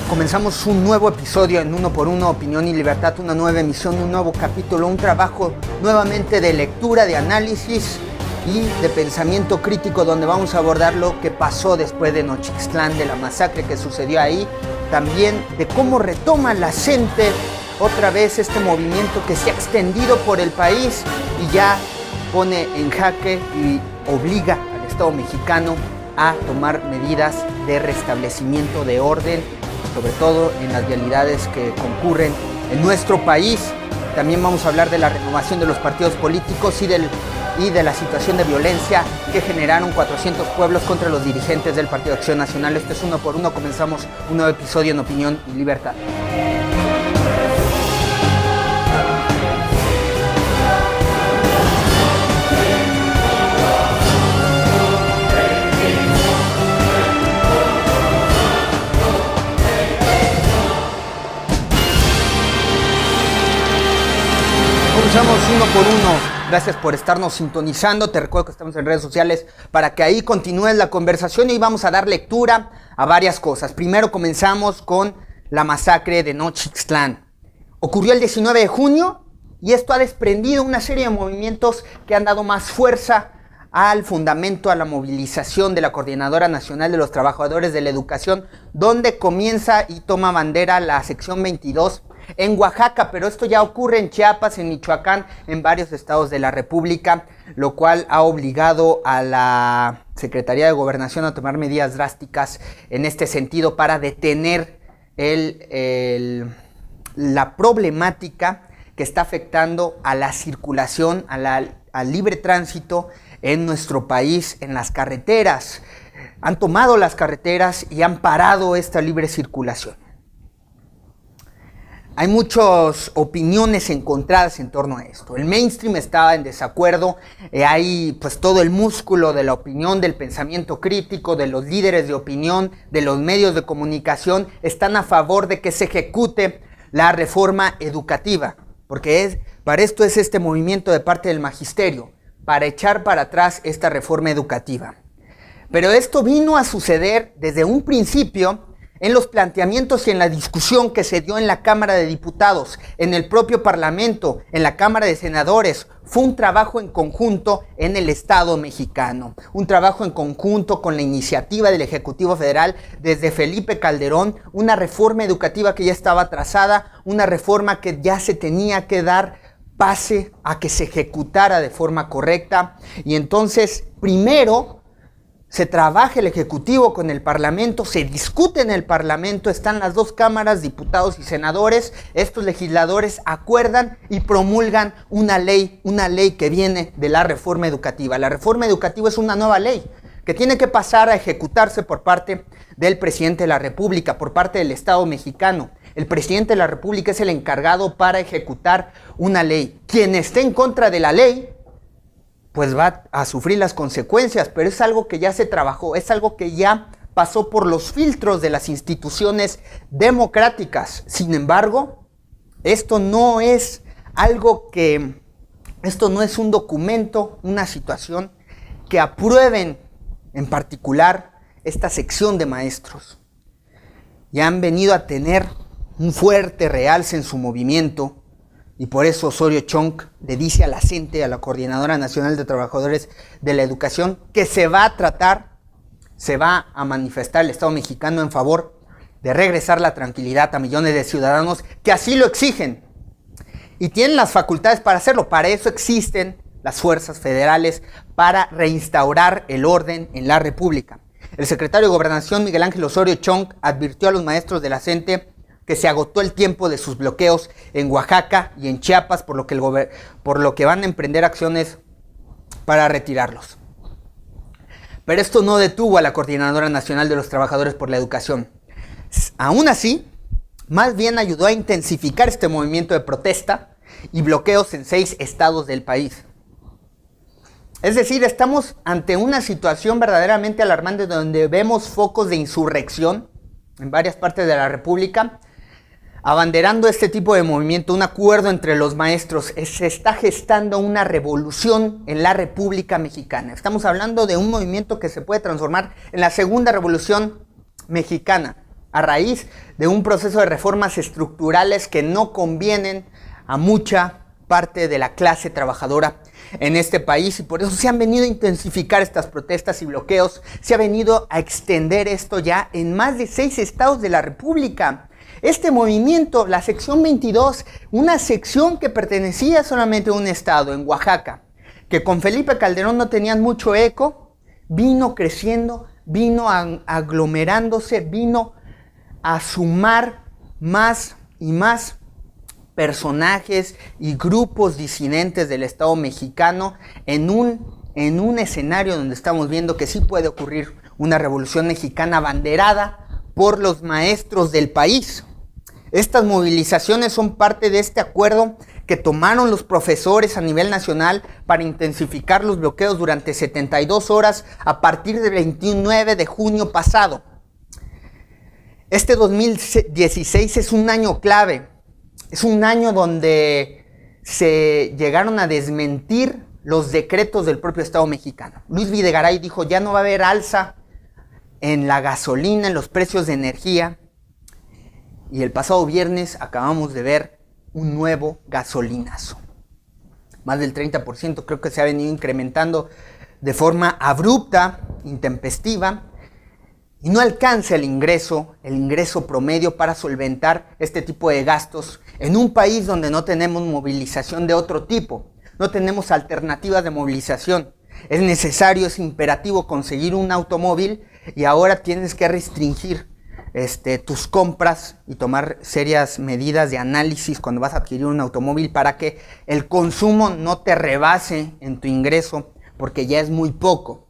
Comenzamos un nuevo episodio en Uno por Uno, Opinión y Libertad, una nueva emisión, un nuevo capítulo, un trabajo nuevamente de lectura, de análisis y de pensamiento crítico, donde vamos a abordar lo que pasó después de Nochixtlán, de la masacre que sucedió ahí, también de cómo retoma la gente otra vez este movimiento que se ha extendido por el país y ya pone en jaque y obliga al Estado mexicano a tomar medidas de restablecimiento de orden, sobre todo en las vialidades que concurren en nuestro país. También vamos a hablar de la renovación de los partidos políticos y de la situación de violencia que generaron 400 pueblos contra los dirigentes del Partido Acción Nacional. Esto es Uno por Uno, comenzamos un nuevo episodio en Opinión y Libertad. Comenzamos Uno por Uno. Gracias por estarnos sintonizando. Te recuerdo que estamos en redes sociales para que ahí continúes la conversación y vamos a dar lectura a varias cosas. Primero comenzamos con la masacre de Nochixtlán. Ocurrió el 19 de junio y esto ha desprendido una serie de movimientos que han dado más fuerza al fundamento, a la movilización de la Coordinadora Nacional de los Trabajadores de la Educación, donde comienza y toma bandera la sección 22 en Oaxaca, pero esto ya ocurre en Chiapas, en Michoacán, en varios estados de la República, lo cual ha obligado a la Secretaría de Gobernación a tomar medidas drásticas en este sentido para detener la problemática que está afectando a la circulación, al libre tránsito en nuestro país, en las carreteras. Han tomado las carreteras y han parado esta libre circulación. Hay muchas opiniones encontradas en torno a esto. El mainstream está en desacuerdo, hay pues todo el músculo de la opinión, del pensamiento crítico, de los líderes de opinión, de los medios de comunicación, están a favor de que se ejecute la reforma educativa, porque para esto es este movimiento de parte del magisterio, para echar para atrás esta reforma educativa. Pero esto vino a suceder desde un principio en los planteamientos y en la discusión que se dio en la Cámara de Diputados, en el propio Parlamento, en la Cámara de Senadores. Fue un trabajo en conjunto en el Estado mexicano, un trabajo en conjunto con la iniciativa del Ejecutivo Federal desde Felipe Calderón, una reforma educativa que ya estaba trazada, una reforma que ya se tenía que dar pase a que se ejecutara de forma correcta. Y entonces, primero se trabaja el Ejecutivo con el Parlamento, se discute en el Parlamento, están las dos cámaras, diputados y senadores, estos legisladores acuerdan y promulgan una ley que viene de la reforma educativa. La reforma educativa es una nueva ley que tiene que pasar a ejecutarse por parte del presidente de la República, por parte del Estado mexicano. El presidente de la República es el encargado para ejecutar una ley. Quien esté en contra de la ley pues va a sufrir las consecuencias, pero es algo que ya se trabajó, es algo que ya pasó por los filtros de las instituciones democráticas. Sin embargo, esto no es un documento, una situación que aprueben en particular esta sección de maestros. Ya han venido a tener un fuerte realce en su movimiento. Y por eso Osorio Chong le dice a la CENTE, a la Coordinadora Nacional de Trabajadores de la Educación, que se va a manifestar el Estado mexicano en favor de regresar la tranquilidad a millones de ciudadanos que así lo exigen. Y tienen las facultades para hacerlo. Para eso existen las fuerzas federales, para reinstaurar el orden en la República. El secretario de Gobernación, Miguel Ángel Osorio Chong, advirtió a los maestros de la CENTE que se agotó el tiempo de sus bloqueos en Oaxaca y en Chiapas, por lo que van a emprender acciones para retirarlos. Pero esto no detuvo a la Coordinadora Nacional de los Trabajadores por la Educación. Aún así, más bien ayudó a intensificar este movimiento de protesta y bloqueos en 6 estados del país. Es decir, estamos ante una situación verdaderamente alarmante donde vemos focos de insurrección en varias partes de la República, abanderando este tipo de movimiento, un acuerdo entre los maestros. Se está gestando una revolución en la República Mexicana. Estamos hablando de un movimiento que se puede transformar en la segunda revolución mexicana. a raíz de un proceso de reformas estructurales que no convienen a mucha parte de la clase trabajadora en este país, y por eso se han venido a intensificar estas protestas y bloqueos. Se ha venido a extender esto ya en más de 6 estados de la República. Este movimiento, la sección 22, una sección que pertenecía solamente a un estado, en Oaxaca, que con Felipe Calderón no tenían mucho eco, vino creciendo, vino aglomerándose, vino a sumar más y más personajes y grupos disidentes del Estado mexicano en un escenario donde estamos viendo que sí puede ocurrir una revolución mexicana abanderada por los maestros del país. Estas movilizaciones son parte de este acuerdo que tomaron los profesores a nivel nacional para intensificar los bloqueos durante 72 horas a partir del 29 de junio pasado. Este 2016 es un año clave. Es un año donde se llegaron a desmentir los decretos del propio Estado mexicano. Luis Videgaray dijo, ya no va a haber alza en la gasolina, en los precios de energía. Y el pasado viernes acabamos de ver un nuevo gasolinazo. Más del 30%, creo que se ha venido incrementando de forma abrupta, intempestiva, y no alcanza el ingreso promedio para solventar este tipo de gastos en un país donde no tenemos movilización de otro tipo, no tenemos alternativas de movilización. Es necesario, es imperativo conseguir un automóvil, y ahora tienes que restringir tus compras y tomar serias medidas de análisis cuando vas a adquirir un automóvil para que el consumo no te rebase en tu ingreso, porque ya es muy poco.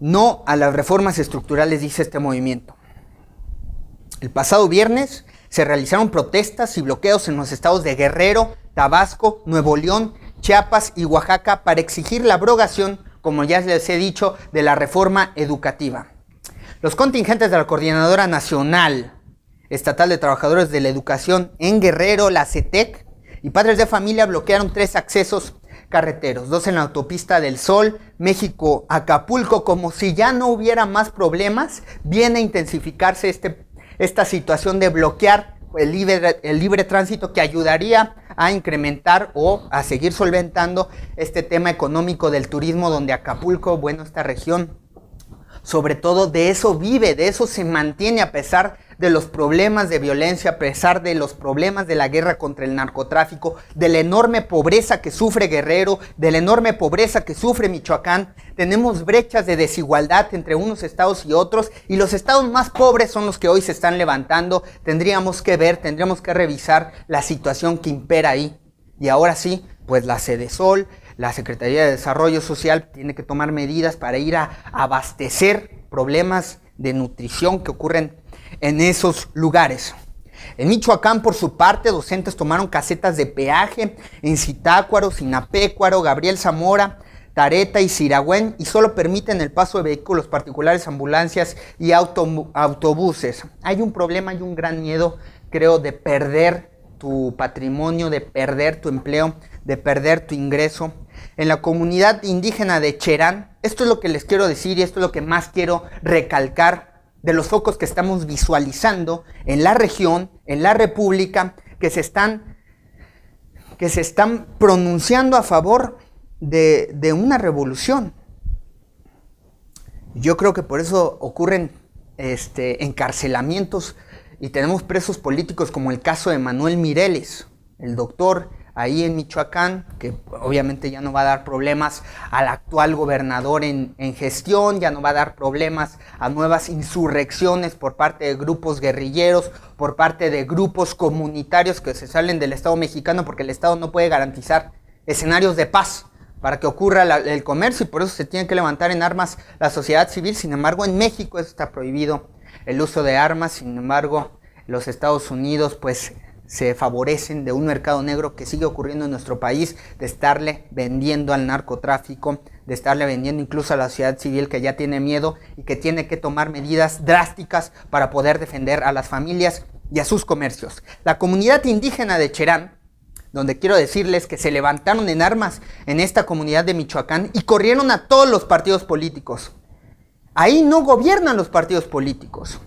No a las reformas estructurales, dice este movimiento. El pasado viernes se realizaron protestas y bloqueos en los estados de Guerrero, Tabasco, Nuevo León, Chiapas y Oaxaca para exigir la abrogación, como ya les he dicho, de la reforma educativa. Los contingentes de la Coordinadora Nacional Estatal de Trabajadores de la Educación en Guerrero, la CETEC, y padres de familia bloquearon 3 accesos carreteros, 2 en la autopista del Sol, México-Acapulco. Como si ya no hubiera más problemas, viene a intensificarse esta situación de bloquear el libre tránsito, que ayudaría a incrementar o a seguir solventando este tema económico del turismo, donde Acapulco, bueno, esta región, sobre todo de eso vive, de eso se mantiene a pesar de los problemas de violencia, a pesar de los problemas de la guerra contra el narcotráfico, de la enorme pobreza que sufre Guerrero, de la enorme pobreza que sufre Michoacán. Tenemos brechas de desigualdad entre unos estados y otros, y los estados más pobres son los que hoy se están levantando. Tendríamos que revisar la situación que impera ahí. Y ahora sí, pues la Sedesol, la Secretaría de Desarrollo Social, tiene que tomar medidas para ir a abastecer problemas de nutrición que ocurren en esos lugares. En Michoacán, por su parte, docentes tomaron casetas de peaje en Zitácuaro, Sinapecuaro, Gabriel Zamora, Tareta y Siragüen, y solo permiten el paso de vehículos particulares, ambulancias y autobuses. Hay un problema, hay un gran miedo, creo, de perder tu patrimonio, de perder tu empleo, de perder tu ingreso. En la comunidad indígena de Cherán, esto es lo que les quiero decir y esto es lo que más quiero recalcar de los focos que estamos visualizando en la región, en la república, que se están pronunciando a favor de una revolución. Yo creo que por eso ocurren encarcelamientos y tenemos presos políticos, como el caso de Manuel Mireles, el doctor ahí en Michoacán, que obviamente ya no va a dar problemas al actual gobernador en gestión, ya no va a dar problemas a nuevas insurrecciones por parte de grupos guerrilleros, por parte de grupos comunitarios que se salen del Estado mexicano, porque el Estado no puede garantizar escenarios de paz para que ocurra el comercio, y por eso se tiene que levantar en armas la sociedad civil. Sin embargo, en México eso está prohibido, el uso de armas. Sin embargo, los Estados Unidos pues se favorecen de un mercado negro que sigue ocurriendo en nuestro país, de estarle vendiendo al narcotráfico, de estarle vendiendo incluso a la sociedad civil, que ya tiene miedo y que tiene que tomar medidas drásticas para poder defender a las familias y a sus comercios. La comunidad indígena de Cherán, donde quiero decirles que se levantaron en armas en esta comunidad de Michoacán y corrieron a todos los partidos políticos. Ahí no gobiernan los partidos políticos.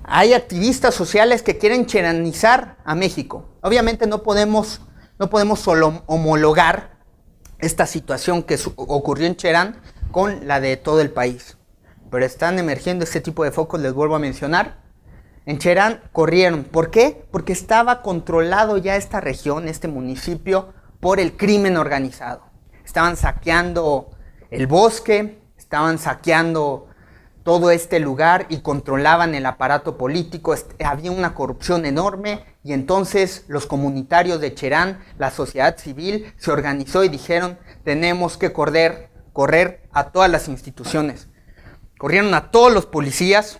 Hay activistas sociales que quieren cheranizar a México. Obviamente no podemos solo homologar esta situación que ocurrió en Cherán con la de todo el país. Pero están emergiendo este tipo de focos, les vuelvo a mencionar. En Cherán corrieron. ¿Por qué? Porque estaba controlado ya esta región, este municipio, por el crimen organizado. Estaban saqueando el bosque, estaban saqueando todo este lugar y controlaban el aparato político. Había una corrupción enorme y entonces los comunitarios de Cherán, la sociedad civil, se organizó y dijeron: tenemos que correr a todas las instituciones. Corrieron a todos los policías,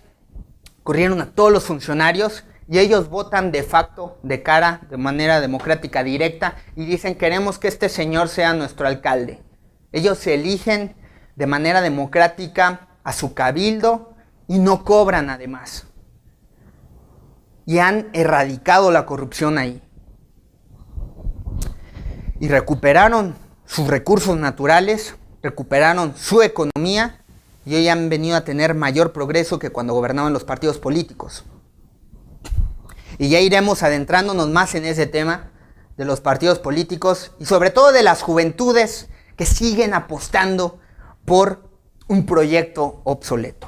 corrieron a todos los funcionarios y ellos votan de facto, de cara, de manera democrática directa y dicen: queremos que este señor sea nuestro alcalde. Ellos se eligen de manera democrática a su cabildo y no cobran además. Y han erradicado la corrupción ahí. Y recuperaron sus recursos naturales, recuperaron su economía y hoy han venido a tener mayor progreso que cuando gobernaban los partidos políticos. Y ya iremos adentrándonos más en ese tema de los partidos políticos y sobre todo de las juventudes que siguen apostando por un proyecto obsoleto.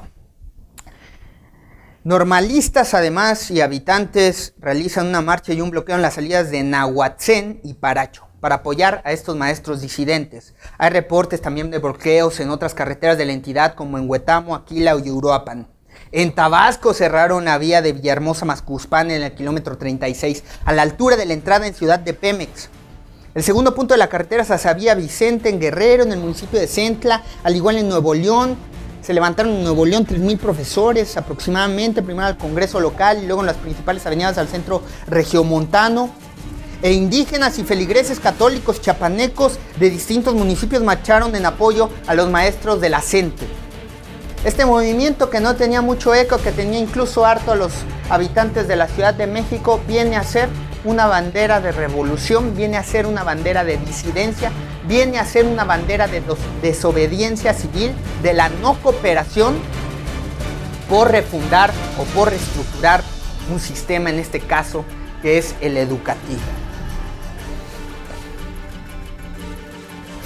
Normalistas además y habitantes realizan una marcha y un bloqueo en las salidas de Nahuatzén y Paracho para apoyar a estos maestros disidentes. Hay reportes también de bloqueos en otras carreteras de la entidad como en Huetamo, Aquila o Uruapan. En Tabasco cerraron la vía de Villahermosa a Mascuspán en el kilómetro 36, a la altura de la entrada en Ciudad de Pemex. El segundo punto de la carretera Sasavía Vicente en Guerrero, en el municipio de Centla, al igual en Nuevo León. Se levantaron en Nuevo León 3,000 profesores aproximadamente, primero al Congreso local y luego en las principales avenidas al centro regiomontano. E indígenas y feligreses católicos chapanecos de distintos municipios marcharon en apoyo a los maestros de la CENTE. Este movimiento, que no tenía mucho eco, que tenía incluso harto a los habitantes de la Ciudad de México, viene a ser una bandera de revolución, viene a ser una bandera de disidencia, viene a ser una bandera de desobediencia civil, de la no cooperación por refundar o por reestructurar un sistema, en este caso, que es el educativo.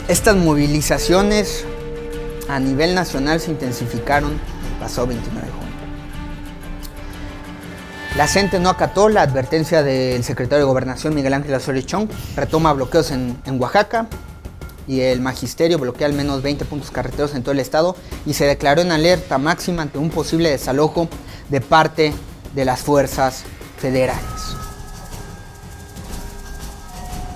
Estas movilizaciones a nivel nacional se intensificaron el pasado 29 de junio. La CENTE no acató la advertencia del secretario de Gobernación, Miguel Ángel Osorio Chong, retoma bloqueos en Oaxaca y el magisterio bloquea al menos 20 puntos carreteros en todo el estado y se declaró en alerta máxima ante un posible desalojo de parte de las fuerzas federales.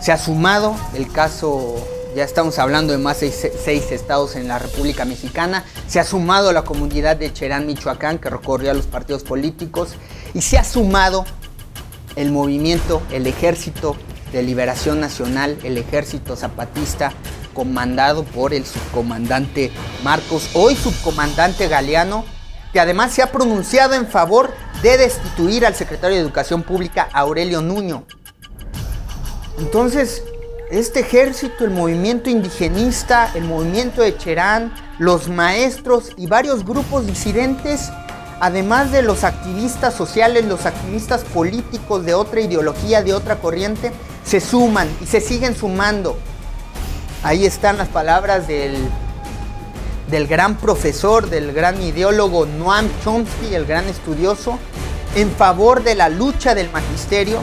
Se ha sumado el caso. Ya estamos hablando de más de 6 estados en la República Mexicana. Se ha sumado la comunidad de Cherán, Michoacán, que recorrió a los partidos políticos. Y se ha sumado el movimiento, el Ejército de Liberación Nacional, el Ejército Zapatista, comandado por el subcomandante Marcos, hoy subcomandante Galeano, que además se ha pronunciado en favor de destituir al secretario de Educación Pública, Aurelio Nuño. Entonces, este ejército, el movimiento indigenista, el movimiento de Cherán, los maestros y varios grupos disidentes, además de los activistas sociales, los activistas políticos de otra ideología, de otra corriente, se suman y se siguen sumando. Ahí están las palabras del gran profesor, del gran ideólogo Noam Chomsky, el gran estudioso, en favor de la lucha del magisterio,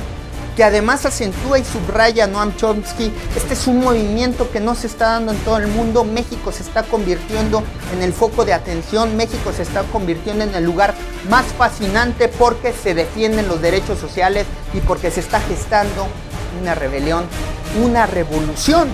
que además acentúa y subraya Noam Chomsky: este es un movimiento que no se está dando en todo el mundo. México se está convirtiendo en el foco de atención, México se está convirtiendo en el lugar más fascinante porque se defienden los derechos sociales y porque se está gestando una rebelión, una revolución.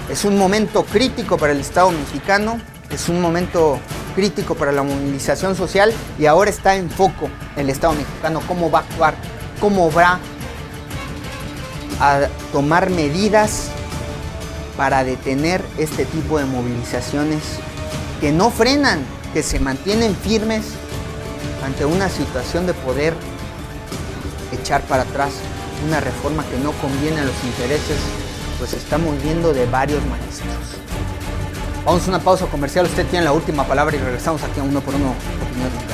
Es un momento crítico para el Estado mexicano, es un momento crítico para la movilización social y ahora está en foco el Estado mexicano, cómo va a actuar, cómo va a tomar medidas para detener este tipo de movilizaciones que no frenan, que se mantienen firmes ante una situación de poder echar para atrás una reforma que no conviene a los intereses, pues estamos viendo de varios maestros. Vamos a una pausa comercial, usted tiene la última palabra y regresamos aquí a Uno por Uno Opinión.